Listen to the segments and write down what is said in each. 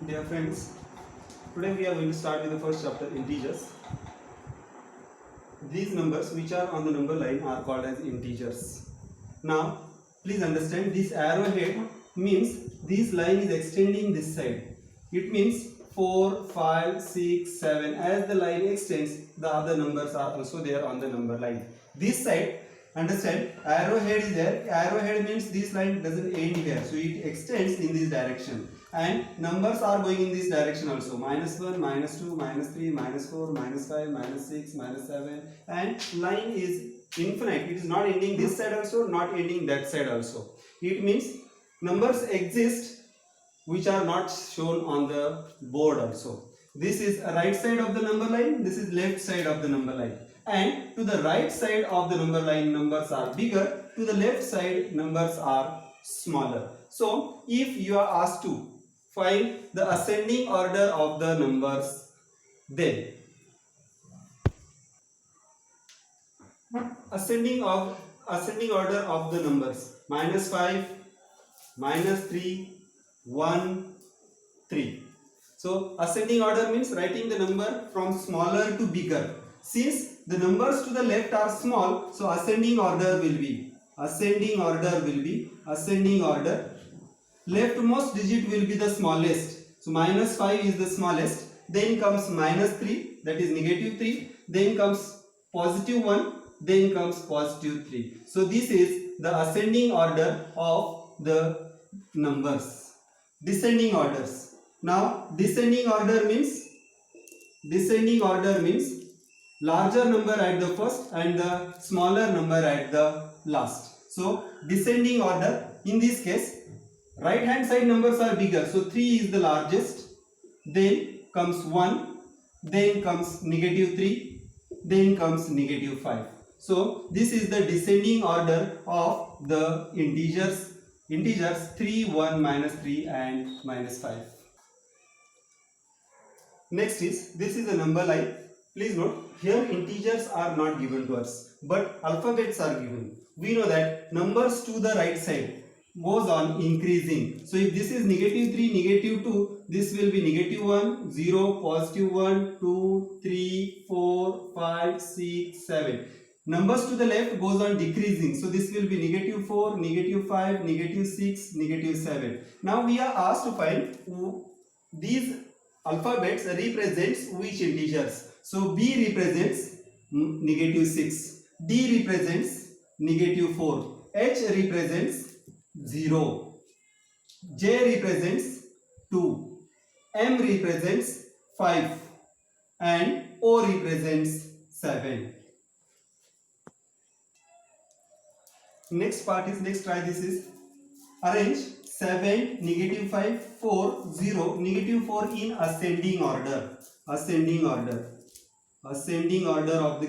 Dear friends, today we are going to start with the first chapter, integers. These numbers which are on the number line are called as integers. Now, please understand, this arrowhead means this line is extending this side. It means 4, 5, 6, 7. As the line extends, the other numbers are also there on the number line. This side, understand, arrowhead is there. Arrowhead means this line doesn't end here, so it extends in this direction. And numbers are going in this direction also. -1, -2, -3, -4, -5, -6, -7. And line is infinite. It is not ending this side also, not ending that side also. It means numbers exist which are not shown on the board also. This is right side of the number line, this is left side of the number line. And to the right side of the number line, numbers are bigger. To the left side, numbers are smaller. So, if you are asked to find the ascending order of the numbers, then ascending order of the numbers, -5, -3, 1, 3. So ascending order means writing the number from smaller to bigger. Since the numbers to the left are small, so ascending order will be ascending order. Leftmost digit will be the smallest. So -5 is the smallest. Then comes -3, that is -3. Then comes +1. Then comes +3. So this is the ascending order of the numbers. Descending orders. Now descending order means larger number at the first and the smaller number at the last. So descending order, in this case, right hand side numbers are bigger, so 3 is the largest, then comes 1, then comes -3, then comes -5. So this is the descending order of the integers 3, 1, -3 and -5. Next is, this is a number line. Please note, here integers are not given to us, but alphabets are given. We know that numbers to the right side goes on increasing. So if this is -3, -2, this will be -1, 0, +1, 2, 3, 4, 5, 6, 7. Numbers to the left goes on decreasing. So this will be -4, -5, -6, -7. Now we are asked to find these alphabets represents which integers. So B represents -6, D represents -4, H represents 0, J represents 2, M represents 5 and O represents 7. Next part is, try this is, arrange 7, -5, 4, 0, -4 in ascending order. Ascending order of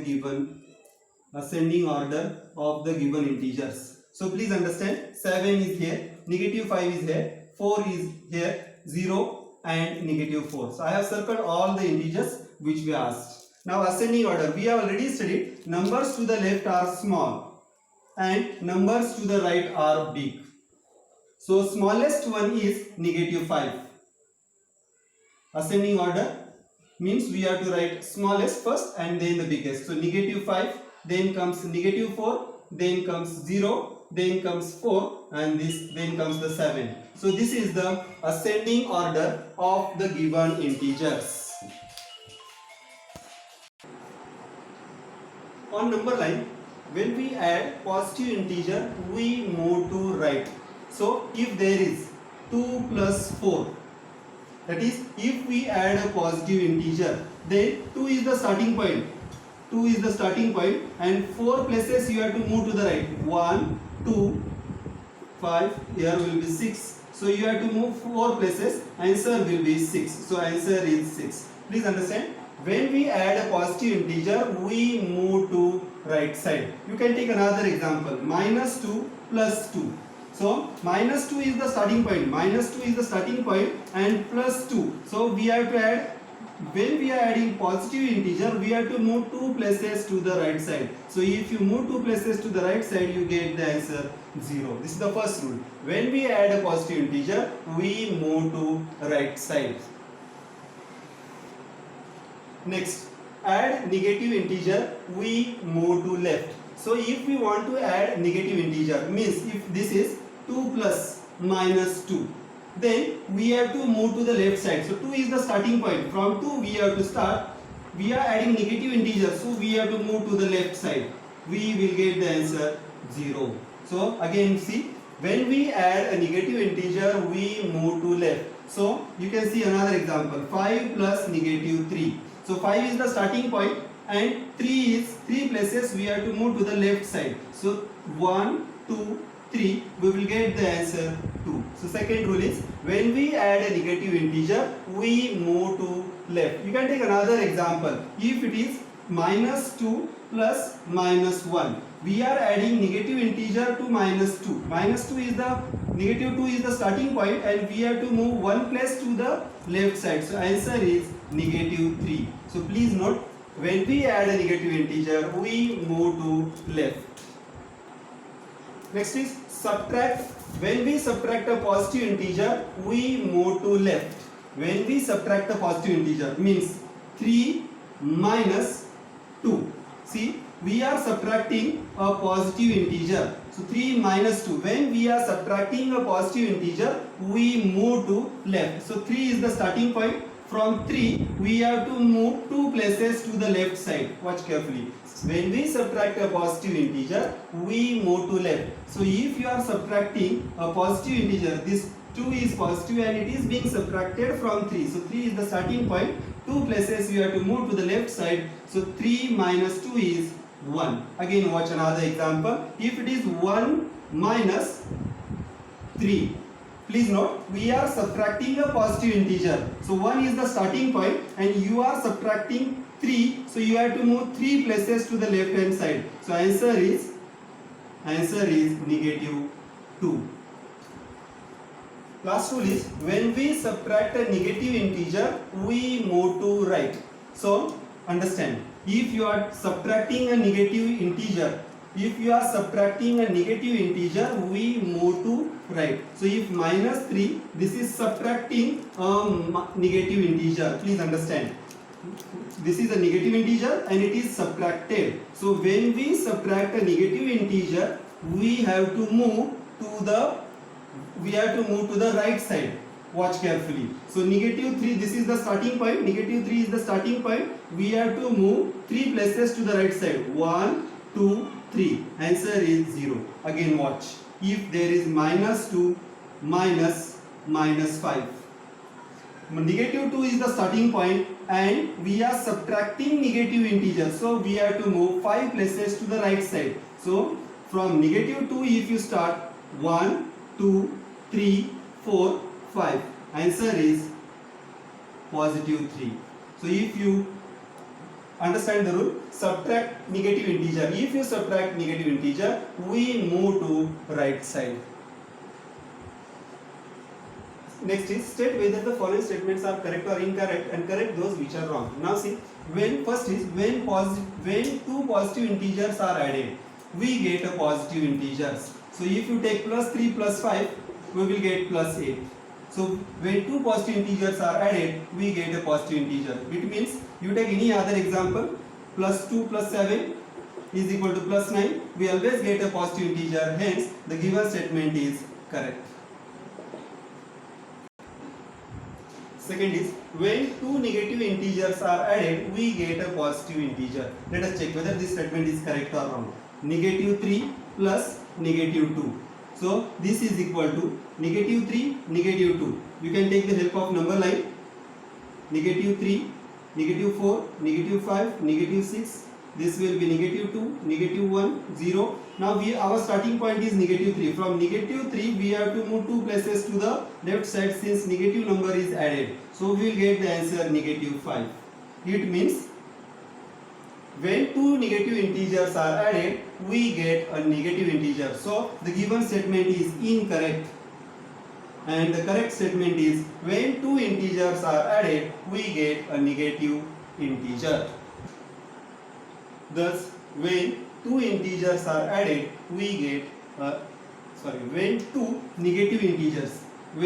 the given integers. So please understand, 7 is here, -5 is here, 4 is here, 0 and -4. So I have circled all the integers which we asked. Now ascending order, we have already studied numbers to the left are small and numbers to the right are big. So smallest one is -5. Ascending order means we have to write smallest first and then the biggest. So -5, then comes -4, then comes 0, then comes 4 and then comes the 7. So this is the ascending order of the given integers. On number line, when we add positive integer, we move to right. So if there is 2 plus 4, that is, if we add a positive integer, then 2 is the starting point. 2 is the starting point and 4 places you have to move to the right. 1, 2, 5, here will be 6. So you have to move 4 places, answer will be 6. So answer is 6. Please understand, when we add a positive integer, we move to right side. You can take another example, -2 plus 2. So -2 is the starting point, and +2. So we have to add when we are adding positive integer, we have to move two places to the right side. So if you move two places to the right side, you get the answer 0. This is the first rule. When we add a positive integer, we move to right side. Next, add negative integer, we move to left. So if we want to add negative integer, means if this is 2 plus minus 2, then we have to move to the left side. So 2 is the starting point. From 2 we have to start. We are adding negative integer, so we have to move to the left side. We will get the answer 0. So again see, when we add a negative integer, we move to left. So you can see another example, 5 plus negative 3. So 5 is the starting point and 3 is 3 places we have to move to the left side. So 1, 2, 3, we will get the answer 2. So second rule is, when we add a negative integer, we move to left. You can take another example. If it is minus 2 plus minus 1, we are adding negative integer to minus 2. Minus 2 is the, negative 2 is the starting point and we have to move one place to the left side. So answer is negative 3. So please note, when we add a negative integer, we move to left. Next is subtract. When we subtract a positive integer, we move to left. When we subtract a positive integer, means 3 minus 2. See, we are subtracting a positive integer. So 3 minus 2. When we are subtracting a positive integer, we move to left. So 3 is the starting point. From 3, we have to move 2 places to the left side. Watch carefully. When we subtract a positive integer, we move to left. So if you are subtracting a positive integer, this 2 is positive and it is being subtracted from 3. So 3 is the starting point. 2 places you have to move to the left side. So 3 minus 2 is 1. Again watch another example. If it is 1 minus 3. Please note, we are subtracting a positive integer. So 1 is the starting point and you are subtracting 3. So you have to move 3 places to the left hand side. So answer is negative 2. Last rule is, when we subtract a negative integer, we move to right. So understand, if you are subtracting a negative integer, we move to right. So if minus 3, this is subtracting a negative integer. Please understand, this is a negative integer and it is subtracted. So when we subtract a negative integer, we have to move to the right side. Watch carefully. So negative 3, this is the starting point. Negative 3 is the starting point. We have to move 3 places to the right side. 1, 2, 3. Answer is 0. Again watch. If there is minus 2, minus 5. Negative 2 is the starting point and we are subtracting negative integer. So we have to move 5 places to the right side. So from negative 2, if you start 1, 2, 3, 4, 5. Answer is positive 3. So if you understand the rule, subtract negative integer. If you subtract negative integer, we move to right side. Next is, state whether the following statements are correct or incorrect and correct those which are wrong. Now see, when two positive integers are added, we get a positive integers. So if you take plus 3 plus 5, we will get plus 8. So when two positive integers are added, we get a positive integer. It means, you take any other example, plus 2 plus 7 is equal to plus 9. We always get a positive integer. Hence, the given statement is correct. Second is, when two negative integers are added, we get a positive integer. Let us check whether this statement is correct or wrong. Negative 3 plus negative 2. So this is equal to negative 3, negative 2. You can take the help of number line. Negative 3, negative 4, negative 5, negative 6. This will be negative 2, negative 1, 0. Now our starting point is negative 3. From negative 3, we have to move 2 places to the left side since negative number is added. So we will get the answer negative 5. It means, when two negative integers are added, we get a negative integer. So the given statement is incorrect. And the correct statement is when two integers are added, we get a negative integer. Thus, when two integers are added, we get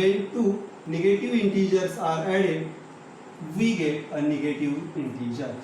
when two negative integers are added, we get a negative integer.